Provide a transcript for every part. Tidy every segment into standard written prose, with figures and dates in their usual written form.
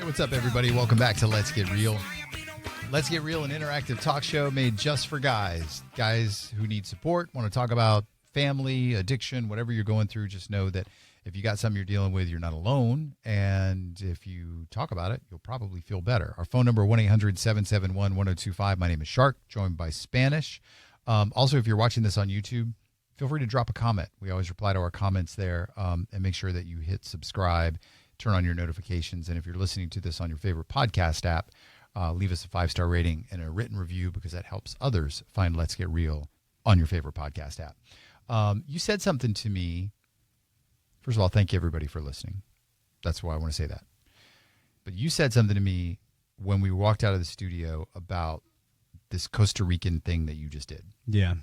What's up, everybody? Welcome back to Let's Get Real. Let's Get Real, an interactive talk show made just for guys. Guys who need support, want to talk about family, addiction, whatever you're going through. Just know that if you got something you're dealing with, you're not alone. And if you talk about it, you'll probably feel better. Our phone number, 1-800-771-1025. My name is Shark, joined by Spanish. Also, if you're watching this on YouTube, feel free to drop a comment. We always reply to our comments there, and make sure that you hit subscribe, turn on your notifications. And if you're listening to this on your favorite podcast app, leave us a 5-star rating and a written review, because that helps others find Let's Get Real on your favorite podcast app. You said something to me. First of all, thank you, everybody, for listening. That's why I want to say that. But you said something to me when we walked out of the studio about this Costa Rican thing that you just did. Yeah.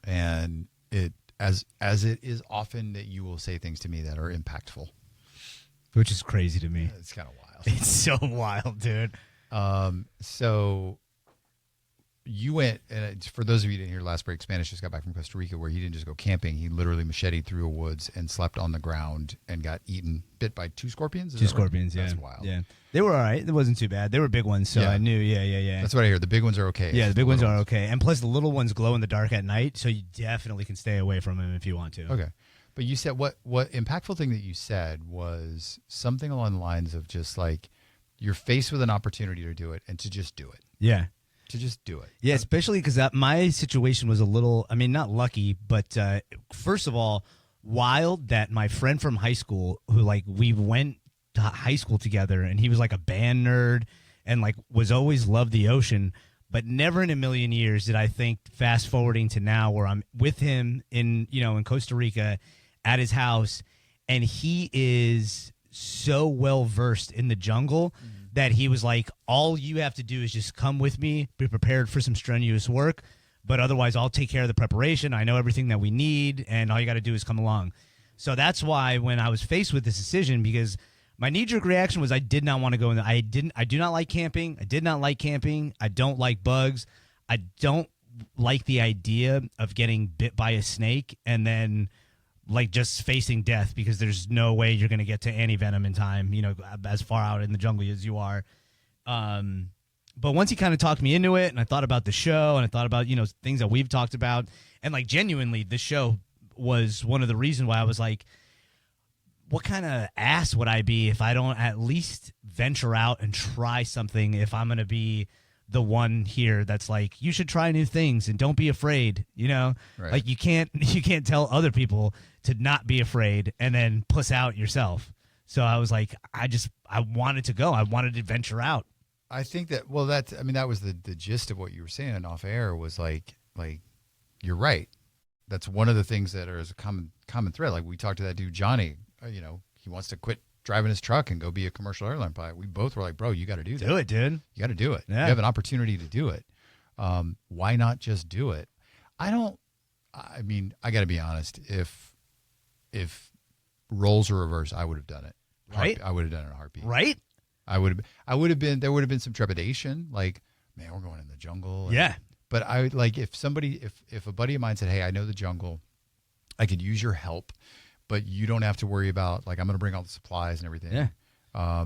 And it, as it is often that you will say things to me that are impactful. Which is crazy to me. It's kind of wild. It's so wild, dude. So you went, and for those of you who didn't hear last break, Spanish just got back from Costa Rica, where he didn't just go camping. He literally macheted through a woods and slept on the ground and got bit by 2 scorpions. Two scorpions, right? yeah. That's wild. Yeah. They were all right. It wasn't too bad. They were big ones, so Yeah. I knew. Yeah. That's what I hear. The big ones are okay. Yeah, the big ones are okay. And plus, the little ones glow in the dark at night, so you definitely can stay away from them if you want to. Okay. But you said, what impactful thing that you said was something along the lines of just like, you're faced with an opportunity to do it and to just do it. Yeah. To just do it. Yeah, especially because my situation was a little, I mean, not lucky, but first of all, wild that my friend from high school, who like we went to high school together, and he was like a band nerd and like was always loved the ocean, but never in a million years did I think, fast forwarding to now, where I'm with him in Costa Rica at his house, and he is so well versed in the jungle that he was like, all you have to do is just come with me, be prepared for some strenuous work, but otherwise I'll take care of the preparation. I know everything that we need, and all you got to do is come along. So that's why when I was faced with this decision, because my knee-jerk reaction was I did not want to go in. I do not like camping. I did not like camping. I don't like bugs. I don't like the idea of getting bit by a snake and then like just facing death, because there's no way you're going to get to anti-venom in time, as far out in the jungle as you are. But once he kind of talked me into it, and I thought about the show, and I thought about, things that we've talked about, and like genuinely the show was one of the reasons why I was like, what kind of ass would I be if I don't at least venture out and try something, if I'm going to be the one here that's like, you should try new things and don't be afraid, Right. Like you can't tell other people to not be afraid and then puss out yourself. So I was like, I wanted to go. I wanted to venture out. I think that, that was the gist of what you were saying off air, was like you're right. That's one of the things that is a common thread. Like we talked to that dude, Johnny, he wants to quit driving his truck and go be a commercial airline pilot. We both were like, bro, you got to do that. Do it, dude. You got to do it. Yeah. You have an opportunity to do it. Why not just do it? I got to be honest. If roles were reversed, I would have done it. Right. I would have done it in a heartbeat. Right. I would have been, there would have been some trepidation. Like, man, we're going in the jungle. Yeah. But I would like, if a buddy of mine said, hey, I know the jungle, I could use your help, but you don't have to worry about, like, I'm going to bring all the supplies and everything. Yeah. I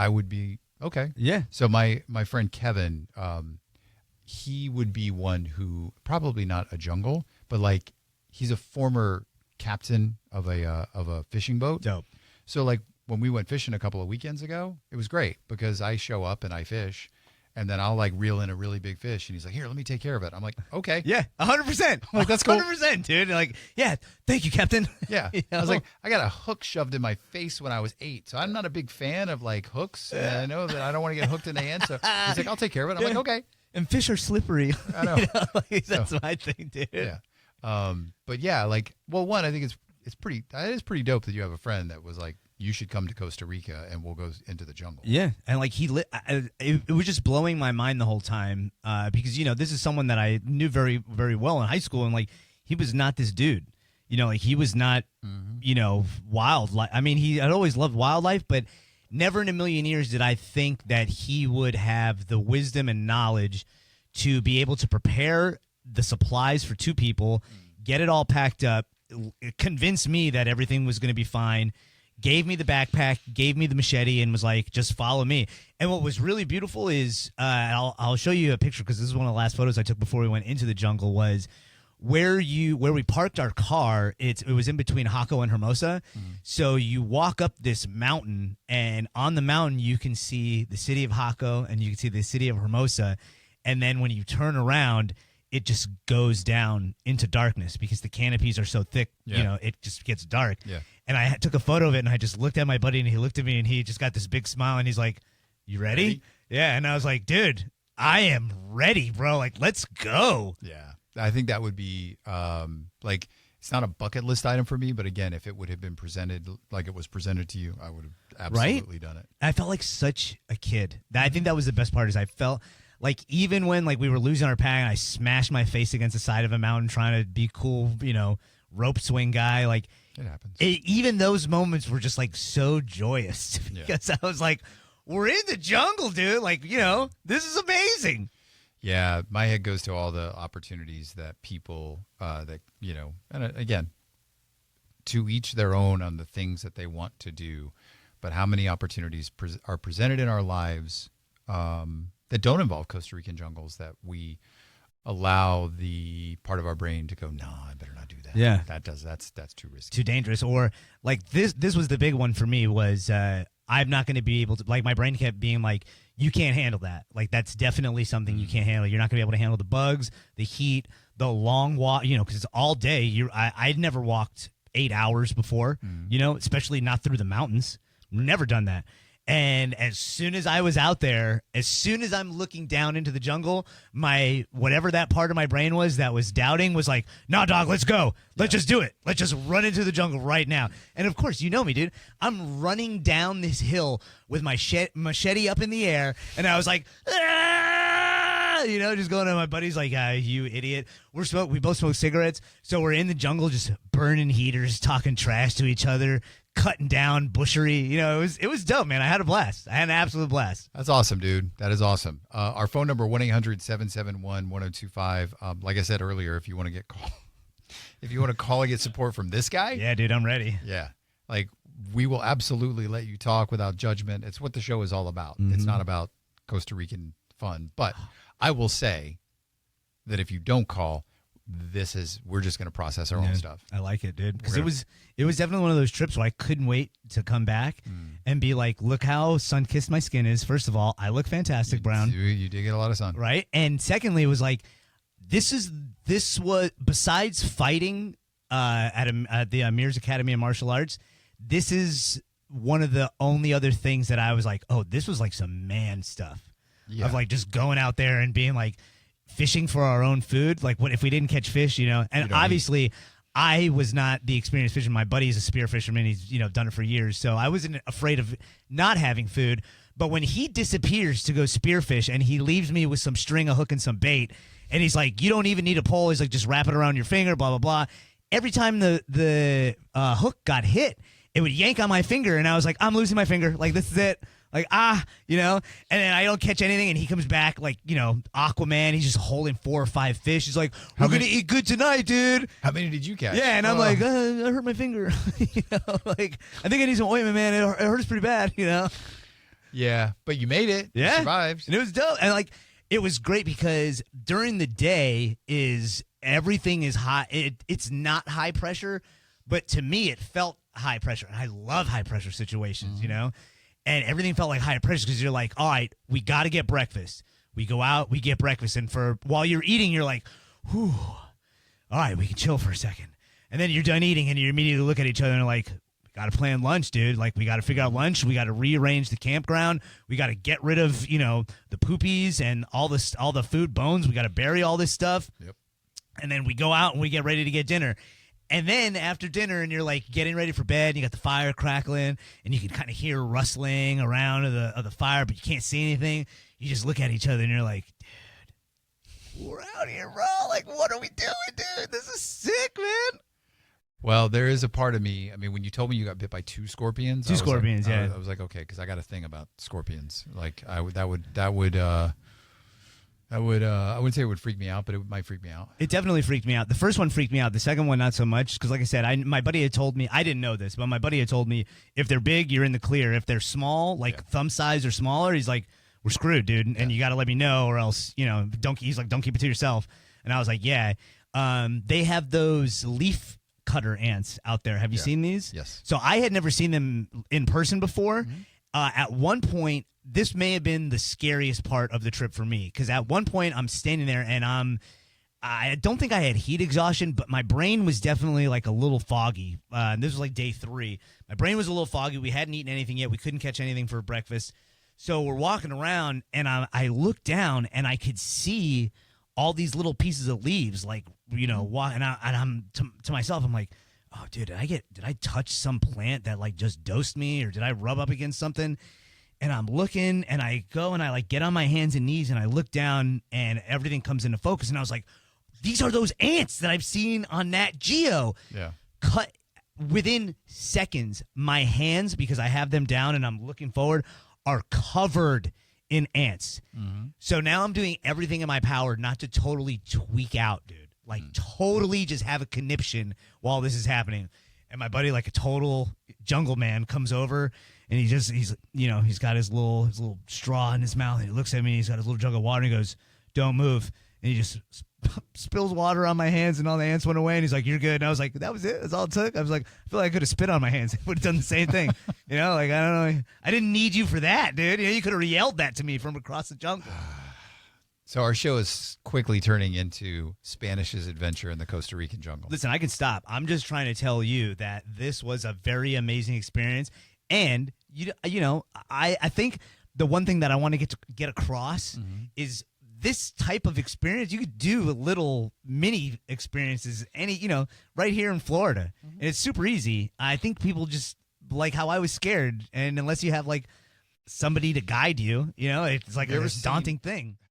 would be okay. Yeah. So my friend Kevin, he would be one who, probably not a jungle, but like he's a former captain of a fishing boat. Dope. So like when we went fishing a couple of weekends ago, it was great because I show up and I fish, and then I'll like reel in a really big fish, and he's like, here, let me take care of it. I'm like, okay. Yeah, 100%. Like, that's cool. 100%, dude. Like, yeah, thank you, Captain. Yeah. I was like, I got a hook shoved in my face when I was 8, so I'm not a big fan of like hooks, and I know that I don't want to get hooked in the hand, so he's like, I'll take care of it. I'm like, okay. And fish are slippery. I know. That's my thing, dude. Yeah. But yeah, like, well, one, I think it is pretty dope that you have a friend that was like, you should come to Costa Rica and we'll go into the jungle. Yeah. And like it was just blowing my mind the whole time because, this is someone that I knew very, very well in high school. And like, he was not this dude, like he was not, wildlife. I mean, he had always loved wildlife, but never in a million years did I think that he would have the wisdom and knowledge to be able to prepare the supplies for 2 people, get it all packed up, convince me that everything was going to be fine, gave me the backpack, gave me the machete, and was like, just follow me. And what was really beautiful is, I'll show you a picture because this is one of the last photos I took before we went into the jungle, was where we parked our car. It was in between Jaco and Hermosa. So you walk up this mountain, and on the mountain you can see the city of Jaco and you can see the city of Hermosa. And then when you turn around, it just goes down into darkness because the canopies are so thick, it just gets dark. Yeah. And I took a photo of it, and I just looked at my buddy, and he looked at me, and he just got this big smile, and he's like, "You ready?" Yeah. And I was like, "Dude, I am ready, bro. Like, let's go." Yeah. I think that would be like, it's not a bucket list item for me, but again, if it would have been presented like it was presented to you, I would have absolutely done it. I felt like such a kid. I think that was the best part, is I felt like even when like we were losing our pack and I smashed my face against the side of a mountain trying to be cool, rope swing guy, like it happens. Even those moments were just like so joyous because I was like, we're in the jungle, dude. Like, this is amazing. Yeah, my head goes to all the opportunities that people and again, to each their own on the things that they want to do, but how many opportunities are presented in our lives that don't involve Costa Rican jungles that we allow the part of our brain to go, no, I better not do that. Yeah, that's too risky, too dangerous. Or like this was the big one for me was I'm not going to be able to, like, my brain kept being like, you can't handle that. Like, that's definitely something you can't handle. You're not going to be able to handle the bugs, the heat, the long walk, because it's all day. I'd never walked 8 hours before, especially not through the mountains. Never done that. And as soon as I was out there, as soon as I'm looking down into the jungle, my whatever that part of my brain was that was doubting was like, "No, dog, let's go. Let's just do it. Let's just run into the jungle right now." And of course, you know me, dude. I'm running down this hill with my machete up in the air, and I was like, "Ah!" Just going to my buddies like, "You idiot." We both smoke cigarettes, so we're in the jungle just burning heaters, talking trash to each other, cutting down bushery. It was dope, man. I had a blast. I had an absolute blast. That's awesome, dude. That is awesome. Our phone number, 1-800-771-1025. Like I said earlier, if you want to call and get support from this guy. Yeah, dude, I'm ready. Yeah. Like, we will absolutely let you talk without judgment. It's what the show is all about. It's not about Costa Rican fun. But I will say that if you don't call, we're just going to process our own stuff. I like it, dude. Because it was definitely one of those trips where I couldn't wait to come back and be like, look how sun-kissed my skin is. First of all, I look fantastic, Brown. You did get a lot of sun. Right? And secondly, it was like, this was, besides fighting at the Amir's Academy of Martial Arts, this is one of the only other things that I was like, oh, this was like some man stuff. Yeah. Of like just going out there and being like, fishing for our own food. Like, what if we didn't catch fish, And obviously, I was not the experienced fisherman. My buddy is a spear fisherman. He's, done it for years. So I wasn't afraid of not having food. But when he disappears to go spearfish and he leaves me with some string, a hook, and some bait, and he's like, you don't even need a pole. He's like, just wrap it around your finger, blah, blah, blah. Every time the hook got hit, it would yank on my finger. And I was like, I'm losing my finger. Like, this is it. Like, and then I don't catch anything, and he comes back like, Aquaman. He's just holding 4 or 5 fish. He's like, we're going to eat good tonight, dude. How many did you catch? Yeah, and I'm like, I hurt my finger. Like, I think I need some ointment, man. It hurts pretty bad, Yeah, but you made it. Yeah. You survived. And it was dope. And, like, it was great because during the day everything is high. It's not high pressure, but to me it felt high pressure. And I love high pressure situations, And everything felt like high pressure because you're like, all right, we got to get breakfast. We go out, we get breakfast. And while you're eating, you're like, whew, all right, we can chill for a second. And then you're done eating and you immediately look at each other and like, we got to plan lunch, dude. Like, we got to figure out lunch. We got to rearrange the campground. We got to get rid of, the poopies and all the food bones. We got to bury all this stuff. Yep. And then we go out and we get ready to get dinner. And then after dinner, and you're like getting ready for bed, and you got the fire crackling, and you can kind of hear rustling around of the fire, but you can't see anything. You just look at each other, and you're like, dude, we're out here, bro. Like, what are we doing, dude? This is sick, man. Well, there is a part of me. I mean, when you told me you got bit by 2 scorpions, I was like, okay, because I got a thing about scorpions. Like, that would I wouldn't say it would freak me out, but it might freak me out. It definitely freaked me out. The first one freaked me out. The second one, not so much. Because like I said, my buddy had told me, I didn't know this, but my buddy had told me, if they're big, you're in the clear. If they're small, like thumb size or smaller, he's like, we're screwed, dude. And you got to let me know, or else, he's like, don't keep it to yourself. And I was like, yeah. They have those leaf cutter ants out there. Have you seen these? Yes. So I had never seen them in person before. Mm-hmm. At one point, this may have been the scariest part of the trip for me, because at one point I'm standing there and I don't think I had heat exhaustion, but my brain was definitely like a little foggy. This was like day 3. My brain was a little foggy. We hadn't eaten anything yet. We couldn't catch anything for breakfast. So we're walking around and I looked down and I could see all these little pieces of leaves, like, and I'm to myself, I'm like, oh, dude, did I touch some plant that like just dosed me, or did I rub up against something? And I'm looking, and I go and I like get on my hands and knees and I look down and everything comes into focus. And I was like, these are those ants that I've seen on Nat Geo. Yeah. Cut within seconds. My hands, because I have them down and I'm looking forward, are covered in ants. Mm-hmm. So now I'm doing everything in my power not to totally tweak out, dude. Like totally just have a conniption while this is happening. And my buddy, like a total jungle man, comes over and he's got his little straw in his mouth, and he looks at me, he's got his little jug of water, and he goes, don't move. And he just spills water on my hands, and all the ants went away, and he's like, you're good. And I was like, that was it? That's all it took? I was like, I feel like I could have spit on my hands. I would have done the same thing. Like, I don't know. I didn't need you for that, dude. You could have yelled that to me from across the jungle. So our show is quickly turning into Spanish's adventure in the Costa Rican jungle. Listen, I can stop. I'm just trying to tell you that this was a very amazing experience. And, I think the one thing that I want to get across is this type of experience. You could do little mini experiences right here in Florida. And it's super easy. I think people just like how I was scared. And unless you have like somebody to guide you, it's like a daunting thing.